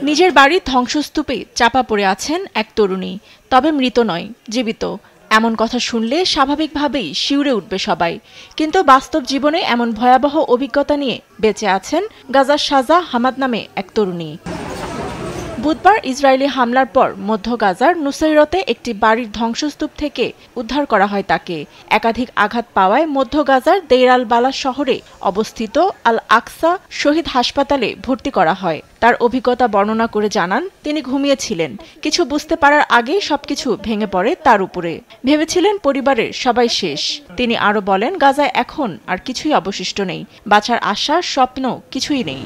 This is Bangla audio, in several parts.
নিজের বাড়ির ধ্বংসস্তূপে চাপা পড়ে আছেন এক তরুণী, তবে মৃত নয়, জীবিত। এমন কথা শুনলে স্বাভাবিকভাবেই শিউরে উঠবে সবাই, কিন্তু বাস্তব জীবনে এমন ভয়াবহ অভিজ্ঞতা নিয়ে বেঁচে আছেন গাজার শাজা হামাদ নামে এক তরুণী। বুধবার ইসরায়েলি হামলার পর মধ্য গাজার নুসাইরতে একটি বাড়ির ধ্বংসস্তূপ থেকে উদ্ধার করা হয় তাকে। একাধিক আঘাত পাওয়ায় মধ্য গাজার দেইর আল বালাস শহরে অবস্থিত আল আকসা শহীদ হাসপাতালে ভর্তি করা হয়। তার অভিজ্ঞতা বর্ণনা করে জানান, তিনি ঘুমিয়েছিলেন, কিছু বুঝতে পারার আগেই সবকিছু ভেঙে পড়ে তার উপরে। ভেবেছিলেন পরিবারের সবাই শেষ। তিনি আরও বলেন, গাজায় এখন আর কিছুই অবশিষ্ট নেই, বাঁচার আশা স্বপ্ন কিছুই নেই।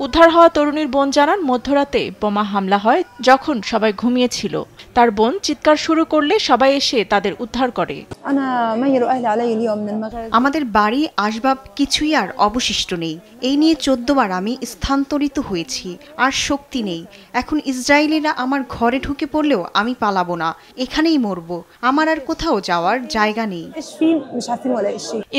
উদ্ধার হওয়া তরুণীর বোন জানান, মধ্যরাতে বোমা হামলা হয় যখন সবাই ঘুমিয়েছিল। তার বোন চিৎকার শুরু করলে সবাই এসে তাদের উদ্ধার করে। আমাদের বাড়ি আসবাব কিছুই আর অবশিষ্ট নেই। এই নিয়ে 14 বার আমি স্থানান্তরিত হয়েছি, আর শক্তি নেই। এখন ইসরায়েলিরা আমার ঘরে ঢুকে পড়লেও আমি পালাবো না, এখানেই মরবো। আমার আর কোথাও যাওয়ার জায়গা নেই।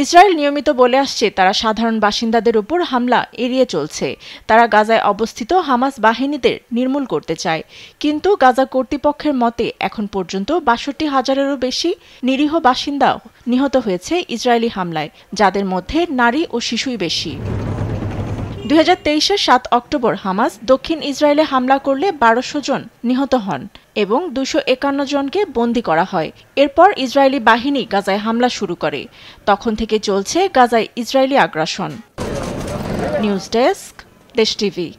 ইসরায়েল নিয়মিত বলে আসছে তারা সাধারণ বাসিন্দাদের উপর হামলা এড়িয়ে চলছে। তারা গাজায় অবস্থিত হামাস বাহিনীদের নির্মূল করতে চায়, কিন্তু গাজা কর্তৃপক্ষের মতে এখন পর্যন্ত ৬২,০০০-এরও বেশি নিরীহ বাসিন্দা নিহত হয়েছে ইসরায়েলি হামলায়, যাদের মধ্যে নারী ও শিশুই বেশি। 2023-এর 7 অক্টোবর হামাস দক্ষিণ ইসরায়েলে হামলা করলে ১২০০ জন নিহত হন এবং 251 জনকে বন্দী করা হয়। এরপর ইসরায়েলি বাহিনী গাজায় হামলা শুরু করে। তখন থেকে চলছে গাজায় ইসরায়েলি আগ্রাসন। নিউজ ডেস্ক, দেশ টিভি।